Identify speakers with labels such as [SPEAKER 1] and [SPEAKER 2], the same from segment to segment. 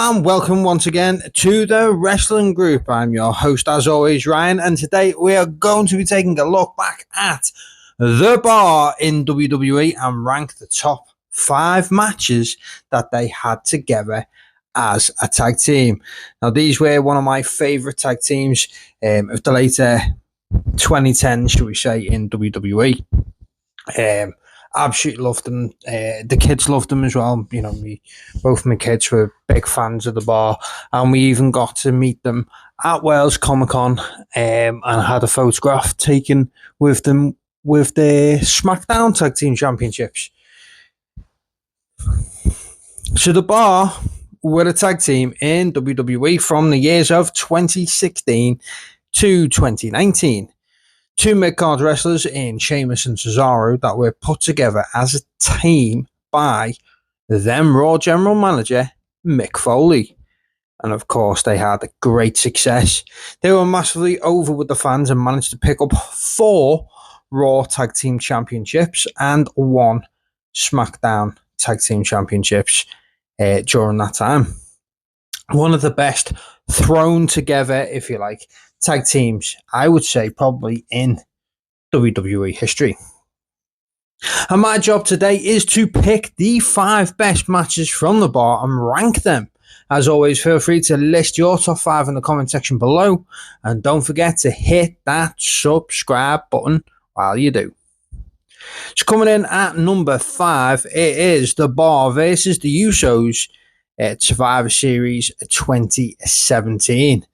[SPEAKER 1] and welcome once again to the Wrestling Group. I'm your host, as always, Ryan, and today we are going to be taking a look back at The Bar in WWE and rank the top 5 matches that they had together as a tag team. Now, these were one of my favourite tag teams of the later 2010s, shall we say, in WWE. Absolutely loved them. The kids loved them as well. You know, both my kids were big fans of The Bar, and we even got to meet them at Wales Comic Con and had a photograph taken with them with the SmackDown Tag Team Championships. So The Bar were a tag team in WWE from the years of 2016 to 2019. 2 mid-card wrestlers in Sheamus and Cesaro that were put together as a team by then Raw General Manager Mick Foley. And of course, they had great success. They were massively over with the fans and managed to pick up 4 Raw Tag Team Championships and 1 SmackDown Tag Team Championships during that time. One of the best thrown together, if you like, tag teams, I would say, probably in WWE history. And my job today is to pick the 5 best matches from The Bar and rank them. As always, feel free to list your top 5 in the comment section below, and don't forget to hit that subscribe button while you do. So coming in at number 5, it is The Bar versus the Usos at Survivor Series 2017.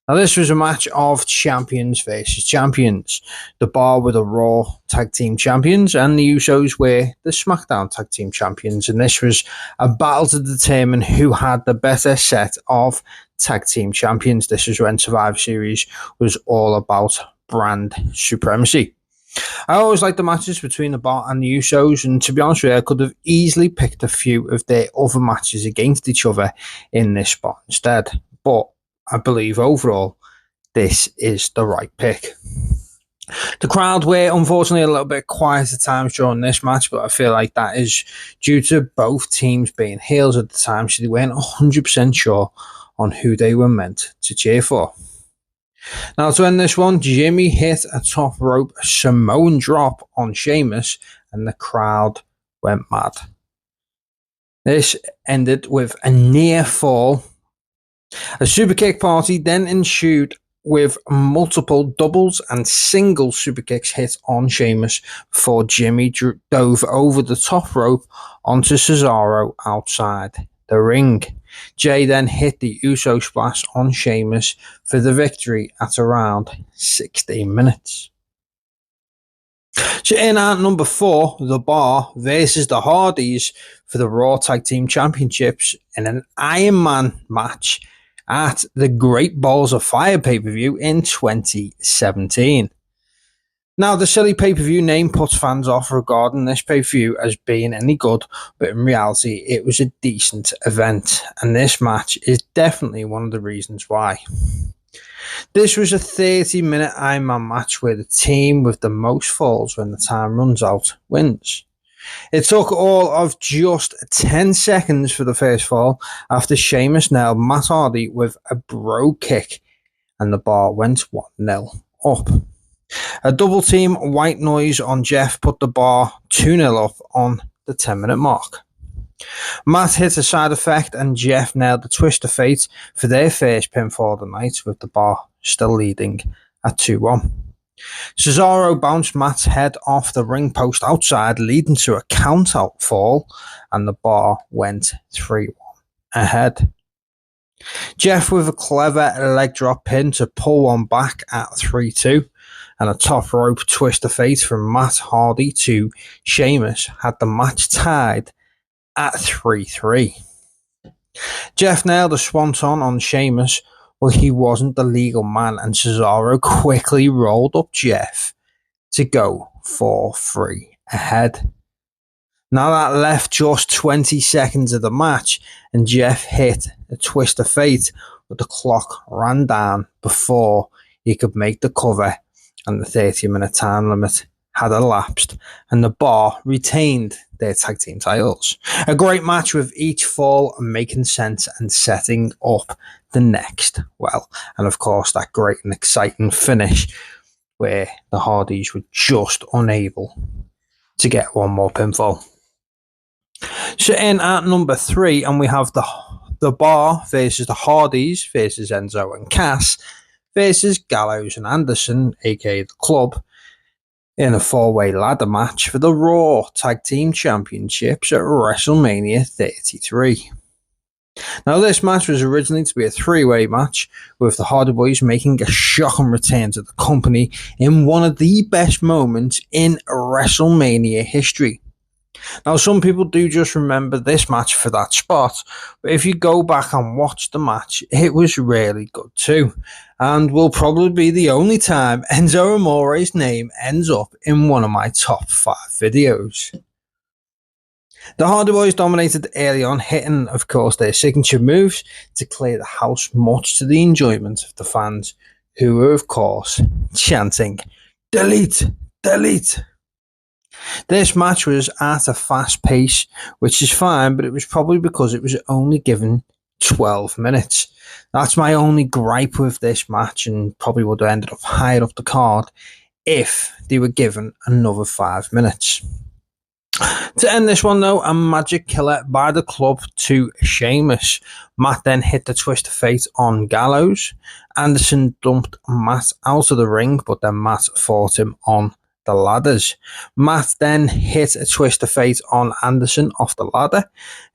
[SPEAKER 1] Now, this was a match of champions versus champions. The Bar were the Raw Tag Team Champions and the Usos were the SmackDown Tag Team Champions. And this was a battle to determine who had the better set of Tag Team Champions. This is when Survivor Series was all about brand supremacy. I always liked the matches between the Bar and the Usos, and to be honest with you, I could have easily picked a few of their other matches against each other in this spot instead. But I believe overall, this is the right pick. The crowd were unfortunately a little bit quiet at times during this match, but I feel like that is due to both teams being heels at the time, so they weren't 100% sure on who they were meant to cheer for. Now, to end this one, Jimmy hit a top rope Samoan drop on Sheamus, and the crowd went mad. This ended with a near fall. A super kick party then ensued with multiple doubles and single super kicks hit on Sheamus before Jimmy dove over the top rope onto Cesaro outside the ring. Jay then hit the Uso splash on Sheamus for the victory at around 16 minutes. So in at number 4, The Bar versus the Hardys for the Raw Tag Team Championships in an Iron Man match at the Great Balls of Fire pay-per-view in 2017. Now, the silly pay-per-view name puts fans off regarding this pay-per-view as being any good, but in reality, it was a decent event, and this match is definitely one of the reasons why. This was a 30-minute Iron Man match where the team with the most falls when the time runs out wins. It took all of just 10 seconds for the first fall after Sheamus nailed Matt Hardy with a bro kick, and the Bar went 1-0 up. A double team white noise on Jeff put the Bar 2-0 up on the 10-minute mark. Matt hit a side effect and Jeff nailed the Twist of Fate for their first pinfall of the night, with the Bar still leading at 2-1. Cesaro bounced Matt's head off the ring post outside, leading to a count-out fall, and the Bar went 3-1 ahead. Jeff with a clever leg drop pin to pull one back at 3-2, and a top rope twist of fate from Matt Hardy to Sheamus had the match tied at 3-3. Jeff nailed a swanton on Sheamus, but he wasn't the legal man, and Cesaro quickly rolled up Jeff to go 4-3 ahead. Now that left just 20 seconds of the match, and Jeff hit a twist of fate, but the clock ran down before he could make the cover, and the 30-minute time limit had elapsed and The Bar retained their tag team titles. A great match with each fall making sense and setting up the next well. And of course, that great and exciting finish where the Hardys were just unable to get one more pinfall. So in at number 3, and we have the Bar versus the Hardys versus Enzo and Cass versus Gallows and Anderson, aka the Club, in a 4-way ladder match for the Raw Tag Team Championships at WrestleMania 33. Now, this match was originally to be a 3-way match, with the Hardy Boys making a shocking return to the company in one of the best moments in WrestleMania history. Now, some people do just remember this match for that spot, but if you go back and watch the match, it was really good too, and will probably be the only time Enzo Amore's name ends up in one of my top 5 videos. The Hardy Boys dominated early on, hitting, of course, their signature moves to clear the house, much to the enjoyment of the fans, who were, of course, chanting, "Delete! Delete!" This match was at a fast pace, which is fine, but it was probably because it was only given 12 minutes. That's my only gripe with this match, and probably would have ended up higher up the card if they were given another 5 minutes. To end this one, though, a magic killer by the Club to Sheamus. Matt then hit the twist of fate on Gallows. Anderson dumped Matt out of the ring, but then Matt fought him on the ladders. Matt then hit a twist of fate on Anderson off the ladder.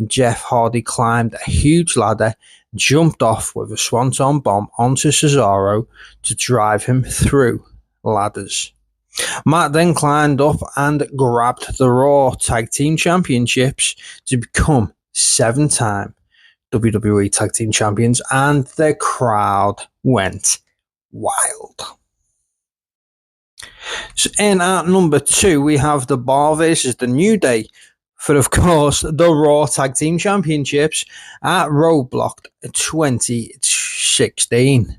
[SPEAKER 1] Jeff Hardy climbed a huge ladder, jumped off with a swanton bomb onto Cesaro to drive him through ladders. Matt then climbed up and grabbed the Raw Tag Team Championships to become 7-time WWE Tag Team Champions, and the crowd went wild. So in at number 2, we have the Bar versus the New Day for, of course, the Raw Tag Team Championships at Roadblock 2016.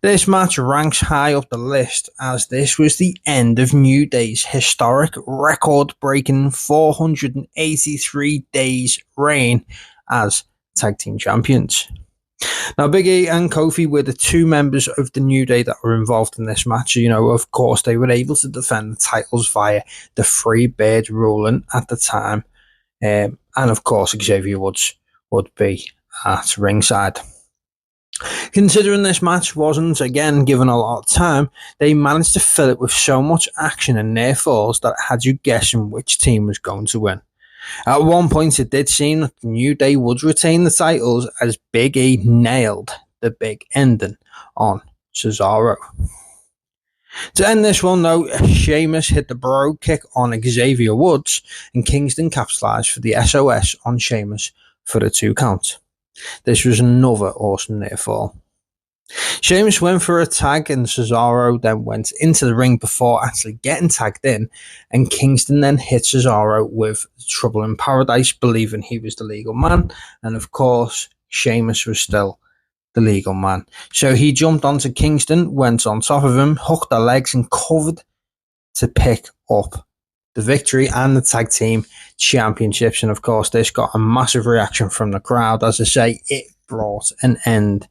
[SPEAKER 1] This match ranks high up the list, as this was the end of New Day's historic record-breaking 483 days reign as Tag Team Champions. Now, Big E and Kofi were the 2 members of the New Day that were involved in this match. You know, of course, they were able to defend the titles via the free bird ruling at the time. And of course, Xavier Woods would be at ringside. Considering this match wasn't, again, given a lot of time, they managed to fill it with so much action and near falls that it had you guessing which team was going to win. At one point, it did seem that the New Day would retain the titles, as Big E nailed the big ending on Cesaro. To end this one, though, Sheamus hit the bro kick on Xavier Woods, and Kingston capitalized for the SOS on Sheamus for the 2 count. This was another awesome near fall. Sheamus went for a tag, and Cesaro then went into the ring before actually getting tagged in, and Kingston then hit Cesaro with Trouble in Paradise, believing he was the legal man, and of course Sheamus was still the legal man. So he jumped onto Kingston, went on top of him, hooked the legs and covered to pick up the victory and the Tag Team Championships, and of course this got a massive reaction from the crowd. As I say, it brought an end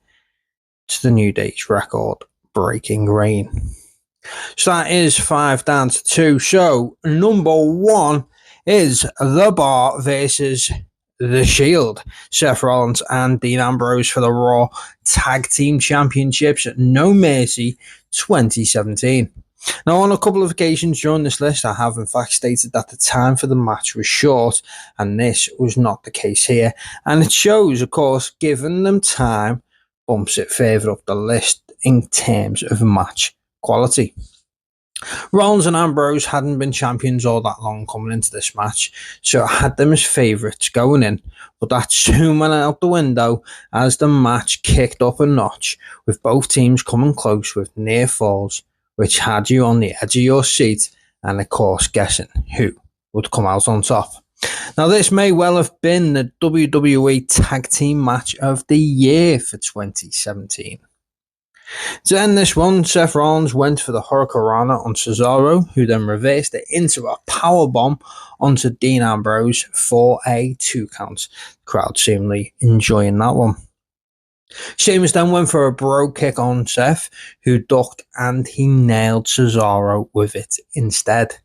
[SPEAKER 1] to the New Day's record-breaking reign. So that is 5 down to 2. So number 1 is The Bar versus The Shield. Seth Rollins and Dean Ambrose for the Raw Tag Team Championships at No Mercy 2017. Now, on a couple of occasions during this list, I have in fact stated that the time for the match was short, and this was not the case here. And it shows, of course, giving them time bumps it further up the list in terms of match quality. Rollins and Ambrose hadn't been champions all that long coming into this match, so I had them as favourites going in, but that soon went out the window as the match kicked up a notch, with both teams coming close with near falls, which had you on the edge of your seat and, of course, guessing who would come out on top. Now, this may well have been the WWE Tag Team Match of the Year for 2017. To end this one, Seth Rollins went for the Hurricanrana on Cesaro, who then reversed it into a powerbomb onto Dean Ambrose for a 2 count. The crowd seemingly enjoying that one. Sheamus then went for a bro kick on Seth, who ducked and he nailed Cesaro with it instead.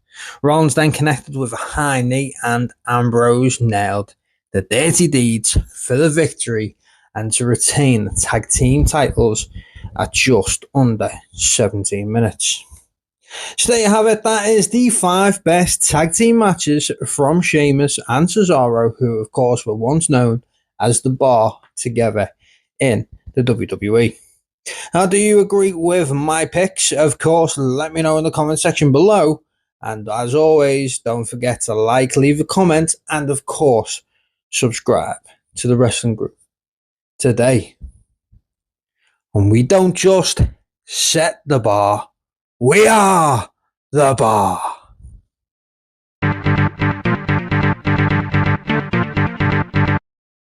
[SPEAKER 1] Rollins then connected with a high knee and Ambrose nailed the Dirty Deeds for the victory and to retain the tag team titles at just under 17 minutes. So there you have it. That is the 5 best tag team matches from Sheamus and Cesaro, who of course were once known as The Bar, together in the WWE. Now, do you agree with my picks? Of course, let me know in the comment section below. And as always, don't forget to like, leave a comment, and of course, subscribe to the Wrestling Group today. And we don't just set the bar, we are the bar.